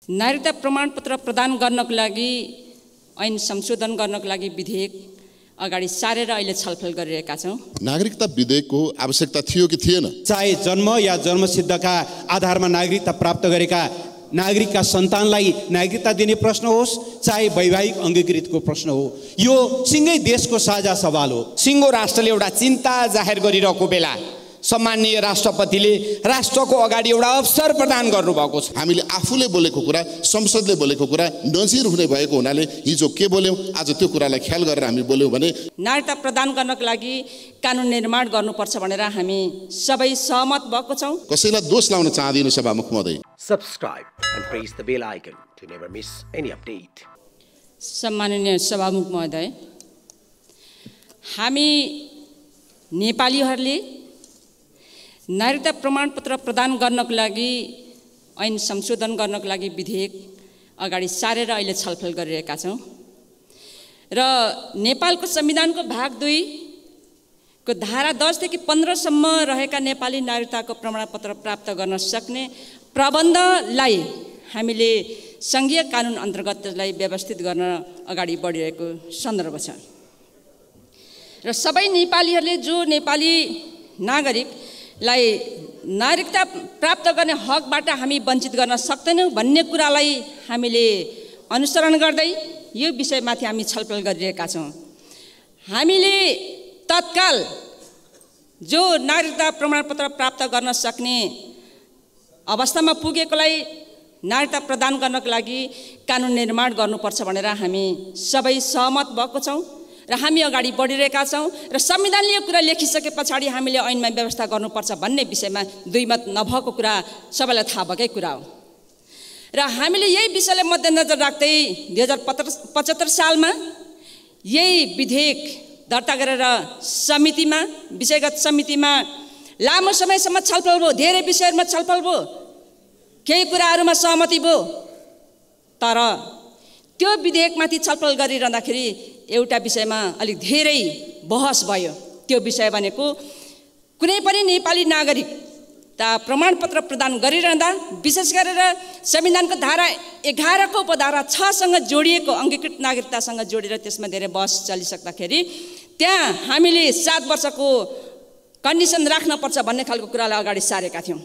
नागरिकता प्रमाणपत्र प्रदान गर्नको लागि ऐन संशोधन गर्नको लागि विधेयक अगाडि सारेर अहिले छलफल गरिरहेका छौँ। नागरिकता विधेयकको आवश्यकता थियो कि थिएन? चाहे जन्म या जन्मसिद्धका आधारमा नागरिकता प्राप्त गरेका नागरिकका सन्तानलाई नागरिकता दिने प्रश्न होस्, चाहे वैवाहिक अङ्गीकृतको प्रश्न हो, यो सिङ्गै देशको साझा सवाल हो। सिङ्गो राष्ट्रले एउटा चिन्ता जाहेर गरिरहेको बेला सम्माननीय राष्ट्रपतिले राष्ट्रको अगाडि एउटा अवसर प्रदान गर्नुभएको छ। हामीले आफूले बोलेको कुरा, संसदले बोलेको कुरा नजिर हुने भएको हुनाले हिजो के बोल्यौँ, आज त्यो कुरालाई ख्याल गरेर हामी बोल्यौँ भने नागरिकता प्रदान गर्नको लागि कानुन निर्माण गर्नुपर्छ भनेर हामी सबै सहमत भएको छौँ। कसैलाई दोष लाउन चाहदिनँ सभामुख महोदय। Subscribe and press the bell icon to never miss any update. सम्माननीय सभामुख महोदय, हामी नेपालीहरूले नागरिकता प्रमाणपत्र प्रदान गर्नको लागि ऐन संशोधन गर्नको लागि विधेयक अगाडि सारेर अहिले छलफल गरिरहेका छौँ र नेपालको संविधानको भाग 2 को धारा 10 देखि 15 सम्म रहेका नेपाली नागरिकताको प्रमाणपत्र प्राप्त गर्न सक्ने प्रबन्धलाई हामीले सङ्घीय कानुन अन्तर्गत त्यसलाई व्यवस्थित गर्न अगाडि बढिरहेको सन्दर्भ छ र सबै नेपालीहरूले जो नेपाली नागरिकलाई नागरिकता प्राप्त गर्ने हकबाट हामी वञ्चित गर्न सक्दैनौँ भन्ने कुरालाई हामीले अनुसरण गर्दै यो विषयमाथि हामी छलफल गरिरहेका छौँ। हामीले तत्काल जो नागरिकता प्रमाणपत्र प्राप्त गर्न सक्ने अवस्थामा पुगेकोलाई नागरिकता प्रदान गर्नको लागि कानुन निर्माण गर्नुपर्छ भनेर हामी सबै सहमत भएको छौँ र हामी अगाडि बढिरहेका छौँ र संविधानले यो कुरा लेखिसके पछाडि हामीले ऐनमा व्यवस्था गर्नुपर्छ भन्ने विषयमा दुईमत नभएको कुरा सबैलाई थाहा भएकै कुरा हो र हामीले यही विषयलाई मध्यनजर राख्दै 2075 सालमा यही विधेयक दर्ता गरेर समितिमा, विषयगत समितिमा लामो समयसम्म छलफल भयो, धेरै विषयहरूमा छलफल भयो, केही कुराहरूमा सहमति भयो, तर त्यो विधेयकमाथि छलफल गरिरहँदाखेरि एउटा विषयमा अलिक धेरै बहस भयो। त्यो विषय भनेको कुनै पनि नेपाली नागरिकता प्रमाणपत्र प्रदान गरिरहँदा विशेष गरेर संविधानको धारा 11 को उपधारा 6 सँग जोडिएको अङ्गीकृत नागरिकतासँग जोडेर त्यसमा धेरै बहस चलिसक्दाखेरि त्यहाँ हामीले 7 वर्षको कन्डिसन राख्नुपर्छ भन्ने खालको कुरालाई अगाडि सारेका थियौँ।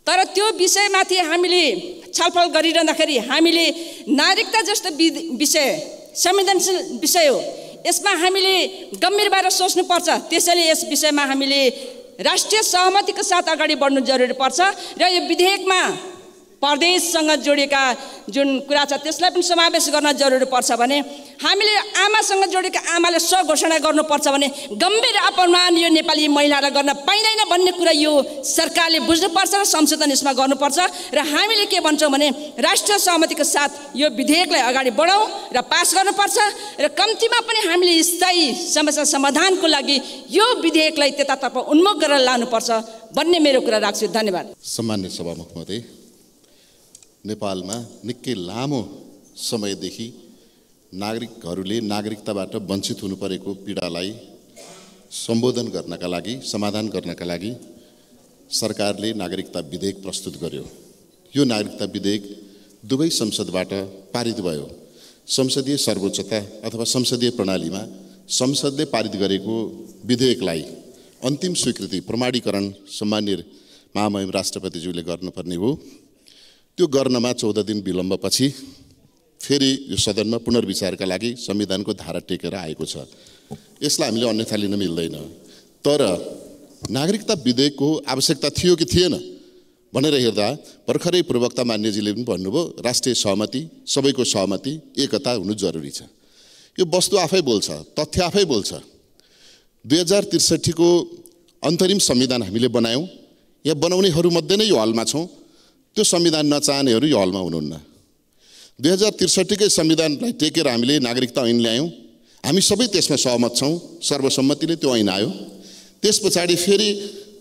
तर त्यो विषयमाथि हामीले छलफल गरिरहँदाखेरि हामीले नागरिकता जस्तो विषय संवेदनशील विषय हो, यसमा हामीले गम्भीर भएर सोच्नुपर्छ। त्यसैले यस विषयमा हामीले राष्ट्रिय सहमतिको साथ अगाडि बढ्नु जरुरी पर्छ र यो विधेयकमा प्रदेशसँग जोडिएका जुन कुरा छ त्यसलाई पनि समावेश गर्न जरुरी पर्छ भने हामीले आमासँग जोडिएका आमाले स्वघोषणा गर्नुपर्छ भने गम्भीर अपमान यो नेपाली महिलालाई गर्न पाइँदैन भन्ने कुरा यो सरकारले बुझ्नुपर्छ र संशोधन यसमा गर्नुपर्छ र हामीले के भन्छौँ भने राष्ट्रिय सहमतिको साथ यो विधेयकलाई अगाडि बढाउँ र पास गर्नुपर्छ र कम्तीमा पनि हामीले स्थायी समस्या समाधानको लागि यो विधेयकलाई त्यतातर्फ उन्मुख गरेर लानुपर्छ भन्ने मेरो कुरा राख्छु। धन्यवाद। सम्माननीय सभामुख महोदय, नेपालमा निकै लामो समयदेखि नागरिकहरूले नागरिकताबाट वञ्चित हुनु परेको पीडालाई सम्बोधन गर्नका लागि, समाधान गर्नका लागि सरकारले नागरिकता विधेयक प्रस्तुत गर्यो। यो नागरिकता विधेयक दुवै संसदबाट पारित भयो। संसदीय सर्वोच्चता अथवा संसदीय प्रणालीमा संसदले पारित गरेको विधेयकलाई अन्तिम स्वीकृति प्रमाणीकरण सम्माननीय महामहिम राष्ट्रपतिज्यूले गर्नुपर्ने हो। त्यो गर्नमा 14 दिन विलम्बपछि फेरि यो सदनमा पुनर्विचारका लागि संविधानको धारा टेकेर आएको छ। यसलाई हामीले अन्यथा लिन मिल्दैन। तर नागरिकता विधेयकको आवश्यकता थियो कि थिएन भनेर हेर्दा भर्खरै प्रवक्ता मान्यजीले पनि भन्नुभयो राष्ट्रिय सहमति, सबैको सहमति, एकता हुनु जरुरी छ। यो वस्तु आफै बोल्छ, तथ्य आफै बोल्छ। 2063 को अन्तरिम संविधान हामीले बनायौँ। यहाँ बनाउनेहरू मध्ये नै यो हलमा छौँ। त्यो संविधान नचाहनेहरू यो हलमा हुनुहुन्न। 2063 कै संविधानलाई टेकेर हामीले नागरिकता ऐन ल्यायौँ। हामी सबै त्यसमा सहमत छौँ। सर्वसम्मतिले त्यो ऐन आयो। त्यस पछाडि फेरि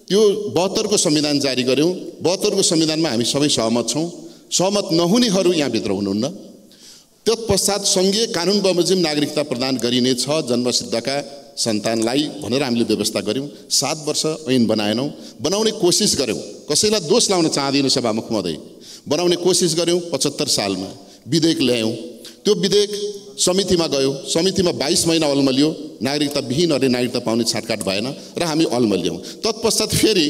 त्यो 72 को संविधान जारी गर्यौँ। 72 को संविधानमा हामी सबै सहमत छौँ। सहमत नहुनेहरू यहाँभित्र हुनुहुन्न। तत्पश्चात सङ्घीय कानुन बमोजिम नागरिकता प्रदान गरिनेछ जन्मसिद्धका सन्तानलाई भनेर हामीले व्यवस्था गर्यौँ। 7 वर्ष ऐन बनाएनौँ, बनाउने कोसिस गर्यौँ। कसैलाई दोष लाउन चाहदिनँ सभामुख महोदय। बनाउने कोसिस गऱ्यौँ 75 सालमा विधेयक ल्यायौँ त्यो विधेयक समितिमा गयो समितिमा 22 महिना अल्मलियो नागरिकता विहीनहरूले नागरिकता पाउने छाटकाट भएन र हामी अल्मल्यौँ तत्पश्चात फेरि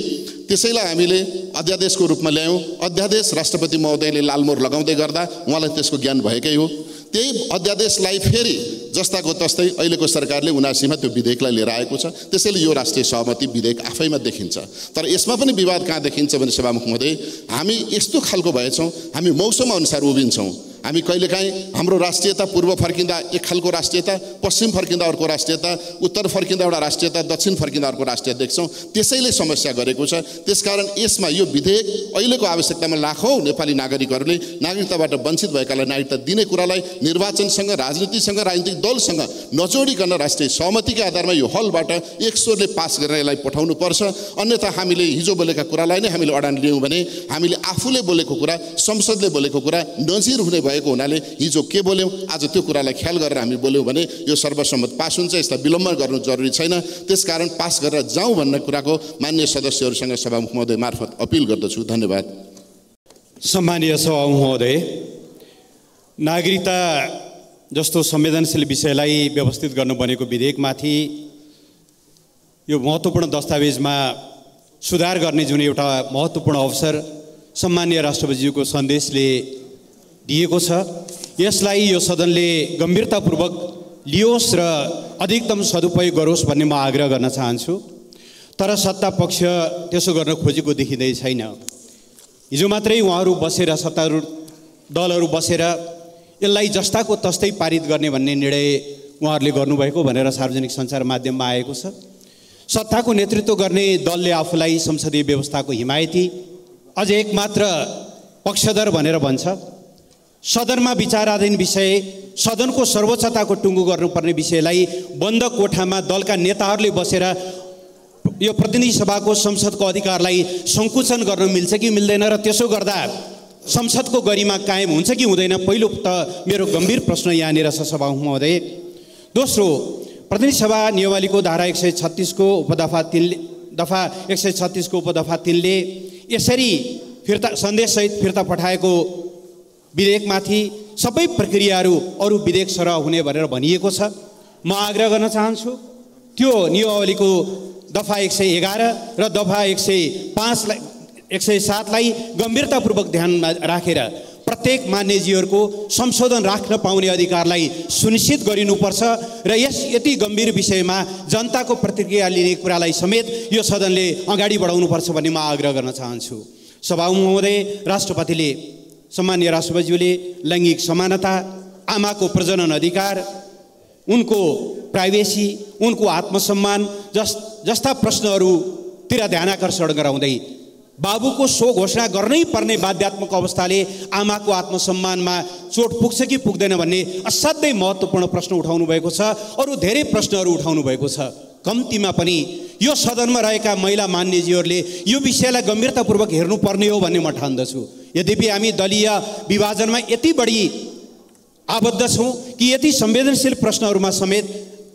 त्यसैलाई हामीले अध्यादेशको रूपमा ल्यायौँ अध्यादेश राष्ट्रपति महोदयले लालमोहर लगाउँदै गर्दा उहाँलाई त्यसको ज्ञान भएकै हो त्यही अध्यादेशलाई फेरि जस्ताको तस्तै अहिलेको सरकारले 79मा त्यो विधेयकलाई लिएर आएको छ त्यसैले यो राष्ट्रिय सहमति विधेयक आफैमा देखिन्छ तर यसमा पनि विवाद कहाँ देखिन्छ भने सभामुख महोदय हामी यस्तो खालको भएछौँ हामी मौसम अनुसार उभिन्छौँ हामी कहिलेकाहीँ हाम्रो राष्ट्रियता पूर्व फर्किँदा एक खालको राष्ट्रियता पश्चिम फर्किँदा अर्को राष्ट्रियता उत्तर फर्किँदा एउटा राष्ट्रियता दक्षिण फर्किँदा अर्को राष्ट्रियता देख्छौँ त्यसैले समस्या गरेको छ त्यसकारण यसमा यो विधेयक अहिलेको आवश्यकतामा लाखौँ नेपाली नागरिकहरूले नागरिकताबाट वञ्चित भएकालाई नागरिकता दिने कुरालाई निर्वाचनसँग राजनीतिसँग राजनीतिक दलसँग नजोडिकन राष्ट्रिय सहमतिकै आधारमा यो हलबाट एक स्वरले पास गरेर यसलाई पठाउनु पर्छ अन्यथा हामीले हिजो बोलेका कुरालाई नै हामीले अडान लियौँ भने हामीले आफूले बोलेको कुरा संसदले बोलेको कुरा नजिर हुने भएको हुनाले हिजो के बोल्यौँ आज त्यो कुरालाई ख्याल गरेर हामी बोल्यौँ भने यो सर्वसम्मत पास हुन्छ यसलाई विलम्ब गर्नु जरुरी छैन त्यसकारण पास गरेर जाउँ भन्ने कुराको मान्य सदस्यहरूसँग सभामुख महोदय मार्फत अपिल गर्दछु धन्यवाद सम्मानीय सभामुख महोदय नागरिकता जस्तो संवेदनशील विषयलाई व्यवस्थित गर्नु बनेको विधेयकमाथि यो महत्त्वपूर्ण दस्तावेजमा सुधार गर्ने जुन एउटा महत्त्वपूर्ण अवसर सम्मानीय राष्ट्रपतिज्यूको सन्देशले दिएको छ यसलाई यो सदनले गम्भीरतापूर्वक लियोस् र अधिकतम सदुपयोग गरोस् भन्ने म आग्रह गर्न चाहन्छु तर सत्ता पक्ष त्यसो गर्न खोजेको देखिँदै छैन हिजो मात्रै उहाँहरू बसेर सत्तारूढ दलहरू बसेर यसलाई जस्ताको तस्तै पारित गर्ने भन्ने निर्णय उहाँहरूले गर्नुभएको भनेर सार्वजनिक सञ्चार माध्यममा आएको छ सत्ताको नेतृत्व गर्ने दलले आफूलाई संसदीय व्यवस्थाको हिमायती अझ एकमात्र पक्षधर भनेर भन्छ सदनमा विचाराधीन विषय सदनको सर्वोच्चताको टुङ्गो गर्नुपर्ने विषयलाई बन्द कोठामा दलका नेताहरूले बसेर यो प्रतिनिधि सभाको संसदको अधिकारलाई सङ्कुचन गर्न मिल्छ कि मिल्दैन र त्यसो गर्दा संसदको गरिमा कायम हुन्छ कि हुँदैन पहिलो त मेरो गम्भीर प्रश्न यहाँनिर छ सभामुख महोदय दोस्रो प्रतिनिधि सभा नियमावलीको धारा 136 को उपदफा 3 दफा 136 को उपदफा 3 ले यसरी फिर्ता सन्देशसहित फिर्ता पठाएको विधेयकमाथि सबै प्रक्रियाहरू अरू विधेयक सरह हुने भनेर भनिएको छ म आग्रह गर्न चाहन्छु त्यो नियमावलीको दफा 111 र दफा 107 लाई गम्भीरतापूर्वक ध्यानमा राखेर प्रत्येक मान्यजीहरूको संशोधन राख्न पाउने अधिकारलाई सुनिश्चित गरिनुपर्छ र यस यति गम्भीर विषयमा जनताको प्रतिक्रिया लिने कुरालाई समेत यो सदनले अगाडि बढाउनुपर्छ भन्ने म आग्रह गर्न चाहन्छु सभामुख महोदय राष्ट्रपतिले सम्मानीय राष्ट्रपतिज्यूले लैङ्गिक समानता आमाको प्रजनन अधिकार उनको प्राइभेसी उनको आत्मसम्मान जस्ता प्रश्नहरूतिर ध्यानाकर्षण गराउँदै बाबुको सो घोषणा गर्नै पर्ने बाध्यात्मक अवस्थाले आमाको आत्मसम्मानमा चोट पुग्छ कि पुग्दैन भन्ने असाध्यै महत्त्वपूर्ण प्रश्न उठाउनु भएको छ अरू धेरै प्रश्नहरू उठाउनु भएको छ कम्तीमा पनि यो सदनमा रहेका महिला मान्यजीहरूले यो विषयलाई गम्भीरतापूर्वक हेर्नुपर्ने हो भन्ने म ठान्दछु यद्यपि हामी दलीय विभाजनमा यति बढी आबद्ध छौँ कि यति संवेदनशील प्रश्नहरूमा समेत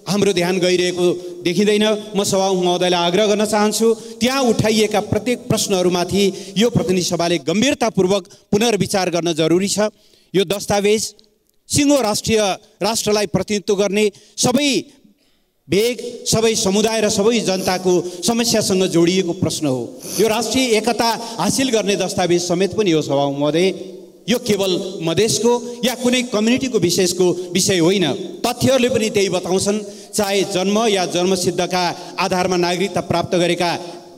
हाम्रो ध्यान गइरहेको देखिँदैन म सभामुख महोदयलाई आग्रह गर्न चाहन्छु त्यहाँ उठाइएका प्रत्येक प्रश्नहरूमाथि यो प्रतिनिधि सभाले गम्भीरतापूर्वक पुनर्विचार गर्न जरुरी छ यो दस्तावेज सिङ्गो राष्ट्रलाई प्रतिनिधित्व गर्ने सबै भेग सबै समुदाय र सबै जनताको समस्यासँग जोडिएको प्रश्न हो यो राष्ट्रिय एकता हासिल गर्ने दस्तावेज समेत पनि हो सभामुख महोदय यो केवल मधेसको या कुनै कम्युनिटीको विशेषको विषय होइन तथ्यहरूले पनि त्यही बताउँछन् चाहे जन्म या जन्मसिद्धका आधारमा नागरिकता प्राप्त गरेका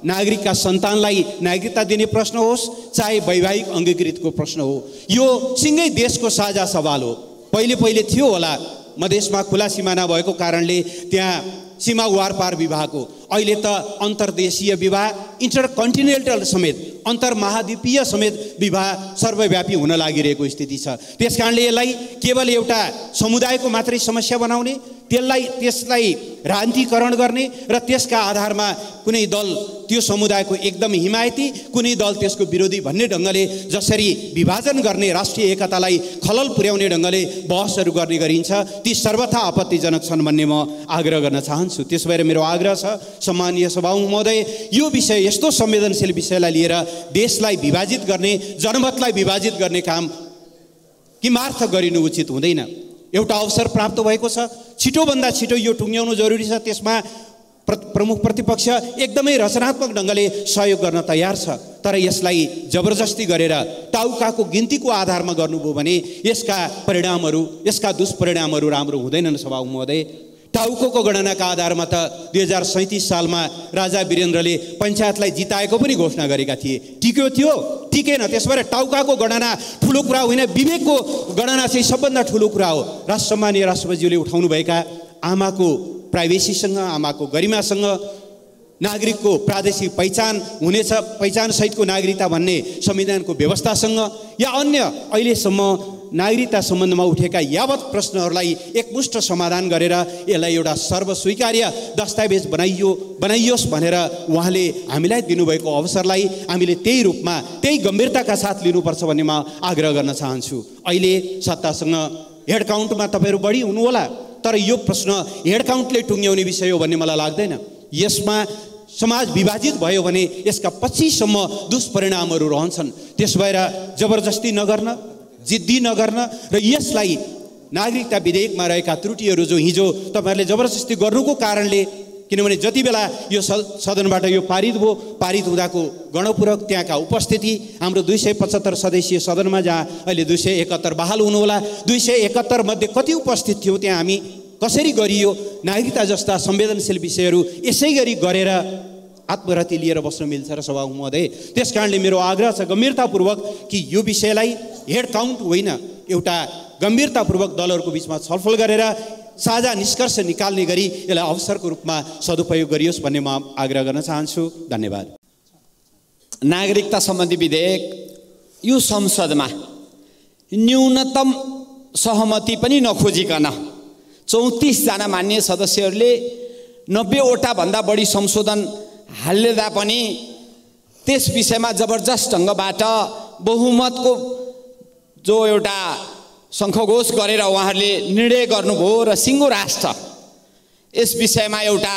नागरिकका सन्तानलाई नागरिकता दिने प्रश्न होस् चाहे वैवाहिक अङ्गीकृतको प्रश्न हो यो सिङ्गै देशको साझा सवाल हो पहिले थियो होला मधेसमा खुला सिमाना भएको कारणले त्यहाँ सीमा वारपार विवाहको अहिले त अन्तर्देशीय विवाह इन्टरकन्टिनेन्टल समेत अन्तर्महाद्वीपीय समेत विवाह सर्वव्यापी हुन लागिरहेको स्थिति छ त्यसकारणले यसलाई केवल एउटा समुदायको मात्रै समस्या बनाउने त्यसलाई राजनीतिकरण गर्ने र त्यसका आधारमा कुनै दल त्यो समुदायको एकदम हिमायती, कुनै दल त्यसको विरोधी भन्ने ढङ्गले जसरी विभाजन गर्ने, राष्ट्रिय एकतालाई खलल पुर्याउने ढङ्गले बहसहरू गर्ने गरिन्छ, ती सर्वथा आपत्तिजनक छन् भन्ने म आग्रह गर्न चाहन्छु। त्यसो भएर मेरो आग्रह छ, सम्मानीय सभामुख महोदय, यो विषय, यस्तो संवेदनशील विषयलाई लिएर देशलाई विभाजित गर्ने, जनमतलाई विभाजित गर्ने काम किमार्थ गरिनु उचित हुँदैन। एउटा अवसर प्राप्त भएको छ, छिटोभन्दा छिटो यो टुङ्ग्याउनु जरुरी छ। त्यसमा प्रमुख प्रतिपक्ष एकदमै रचनात्मक ढङ्गले सहयोग गर्न तयार छ, तर यसलाई जबरजस्ती गरेर टाउकाको गिन्तीको आधारमा गर्नुभयो भने यसका दुष्परिणामहरू राम्रो हुँदैनन्। सभामुख महोदय, टाउको गणनाका आधारमा त 2037 सालमा राजा वीरेन्द्रले पञ्चायतलाई जिताएको पनि घोषणा गरेका थिए। टिक्यो थियो? टिकेन। त्यस भएर टाउकाको गणना ठुलो कुरा होइन, विवेकको गणना चाहिँ सबभन्दा ठुलो कुरा हो। सम्मानीय राष्ट्रपतिज्यूले उठाउनुभएका आमाको प्राइभेसीसँग, आमाको गरिमासँग, नागरिकको प्रादेशिक पहिचान हुनेछ, पहिचान सहितको नागरिकता भन्ने संविधानको व्यवस्थासँग, या अन्य अहिलेसम्म नागरिकता सम्बन्धमा उठेका यावत प्रश्नहरूलाई एकमुष्ट समाधान गरेर यसलाई एउटा सर्वस्वीकार्य दस्तावेज बनाइयोस् भनेर उहाँले हामीलाई दिनुभएको अवसरलाई हामीले त्यही रूपमा, त्यही गम्भीरताका साथ लिनुपर्छ भन्ने म आग्रह गर्न चाहन्छु। अहिले सत्तासँग हेड काउन्टमा तपाईँहरू बढी हुनु होला, तर यो प्रश्न हेड काउन्टले टुङ्ग्याउने विषय हो भन्ने मलाई लाग्दैन। यसमा समाज विभाजित भयो भने यसका पछिसम्म दुष्परिणामहरू रहन्छन्। त्यस भएर जबरजस्ती नगर्न, जिद्दी नगर्न र यसलाई नागरिकता विधेयकमा रहेका त्रुटिहरू जो हिजो तपाईँहरूले जबरजस्ती गर्नुको कारणले, किनभने जति बेला यो सदनबाट यो पारित भयो, पारित हुँदाको गणपूरक त्यहाँका उपस्थिति, हाम्रो 275 सदस्यीय सदनमा जहाँ अहिले 271 बहाल हुनुहोला, 271 मध्ये कति उपस्थित थियो त्यहाँ हामी कसरी गरियो, नागरिकता जस्ता संवेदनशील विषयहरू यसै गरी गरेर आत्मरति लिएर बस्न मिल्छ र सभामुख महोदय। त्यस कारणले मेरो आग्रह छ गम्भीरतापूर्वक कि यो विषयलाई हेड काउन्ट होइन, एउटा गम्भीरतापूर्वक दलहरूको बिचमा छलफल गरेर साझा निष्कर्ष निकाल्ने गरी यसलाई अवसरको रूपमा सदुपयोग गरियोस् भन्ने म आग्रह गर्न चाहन्छु। धन्यवाद। नागरिकता सम्बन्धी विधेयक यो संसदमा न्यूनतम सहमति पनि नखोजिकन 34 जना मान्य सदस्यहरूले 90वटा भन्दा बढी संशोधन हाल्दा पनि त्यस विषयमा जबरजस्त ढङ्गबाट बहुमतको जो एउटा शङ्खघोष गरेर उहाँहरूले निर्णय गर्नुभयो र सिङ्गो राष्ट्र यस विषयमा एउटा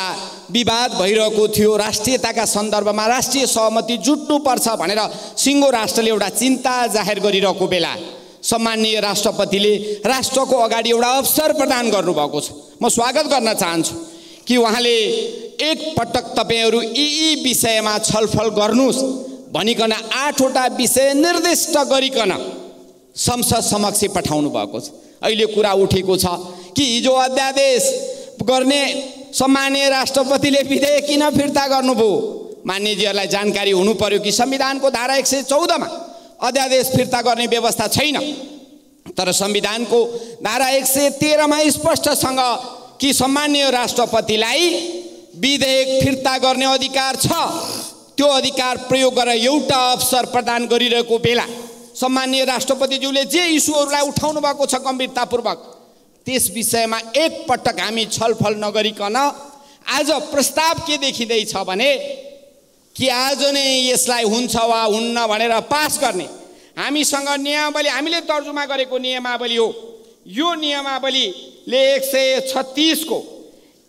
विवाद भइरहेको थियो, राष्ट्रियताका सन्दर्भमा राष्ट्रिय सहमति जुट्नुपर्छ भनेर सिङ्गो राष्ट्रले एउटा चिन्ता जाहेर गरिरहेको बेला सम्माननीय राष्ट्रपतिले राष्ट्रको अगाडि एउटा अवसर प्रदान गर्नुभएको छ। म स्वागत गर्न चाहन्छु कि उहाँले एक पटक तपाईहरू यी विषयमा छलफल गर्नुस् भनिकन 8वटा विषय निर्दिष्ट गरिकन संसद समक्ष पठाउनु भएको छ। अहिले कुरा उठेको छ कि हिजो अध्यादेश गर्ने सम्माननीय राष्ट्रपतिले विधेयक किन फिर्ता गर्नुभयो? मान्यजीहरूलाई जानकारी हुनु पर्यो कि संविधानको धारा 114 मा अध्यादेश फिर्ता गर्ने व्यवस्था छैन, तर संविधानको धारा 113 मा स्पष्टसँग कि सम्माननीय राष्ट्रपतिलाई विधेयक फिर्ता गर्ने अधिकार छ। त्यो अधिकार प्रयोग गरेर एउटा अवसर प्रदान गरिरहेको बेला सम्माननीय राष्ट्रपतिज्यूले जे इस्युहरूलाई उठाउनु भएको छ गम्भीरतापूर्वक, त्यस विषयमा एक पटक हामी छलफल नगरिकन आज प्रस्ताव के देखिँदैछ भने कि आज नै यसलाई हुन्छ वा हुन्न भनेर पास गर्ने हामीसँग नियमावली, हामीले तर्जुमा गरेको नियमावली हो। यो नियमावलीले 136 को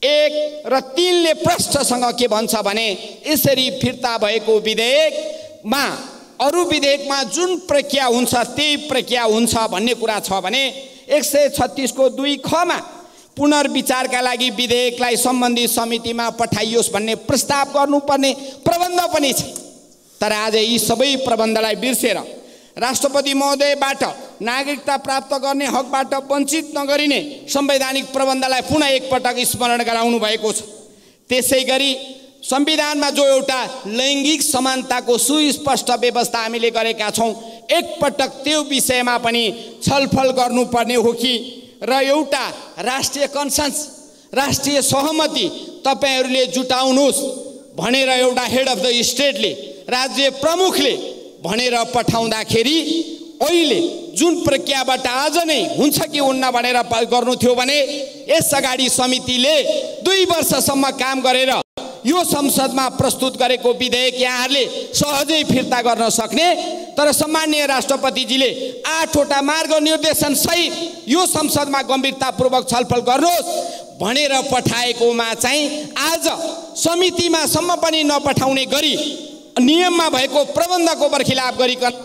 1 र 3 ले प्रष्टसँग के भन्छ भने यसरी फिर्ता भएको विधेयकमा अरू विधेयकमा जुन प्रक्रिया हुन्छ त्यही प्रक्रिया हुन्छ भन्ने कुरा छ भने 136 को 2 ख मा पुनर्विचारका लागि विधेयकलाई सम्बन्धित समितिमा पठाइयोस् भन्ने प्रस्ताव गर्नुपर्ने प्रबन्ध पनि छ। तर आज यी सबै प्रबन्धलाई बिर्सेर राष्ट्रपति महोदयबाट नागरिकता प्राप्त गर्ने हकबाट वञ्चित नगरिने संवैधानिक प्रबन्धलाई पुनः एकपटक स्मरण गराउनु भएको छ। त्यसै गरी संविधानमा जो एउटा लैङ्गिक समानताको सुस्पष्ट व्यवस्था हामीले गरेका छौँ, एकपटक त्यो विषयमा पनि छलफल गर्नुपर्ने हो कि र एउटा राष्ट्रिय कन्सेन्स, राष्ट्रिय सहमति तपाईहरूले जुटाउनुहोस् भनेर एउटा हेड अफ द स्टेटले, राज्य प्रमुखले भनेर पठाउँदाखेरि अहिले जुन प्रक्रियाबाट आज नै हुन्छ कि हुन्न भनेर गर्नु थियो भने यस अगाडि समितिले 2 वर्षसम्म काम गरेर यो संसदमा प्रस्तुत गरेको विधेयक यहाँहरूले सहजै फिर्ता गर्न सक्ने, तर सम्माननीय राष्ट्रपतिजीले 8वटा मार्ग निर्देशन सहित यो संसदमा गम्भीरतापूर्वक छलफल गर्नुहोस् भनेर पठाएकोमा चाहिँ आज समितिमा सम्म पनि नपठाउने गरी नियममा भएको प्रबन्धको बर्खिलाफ गरिकन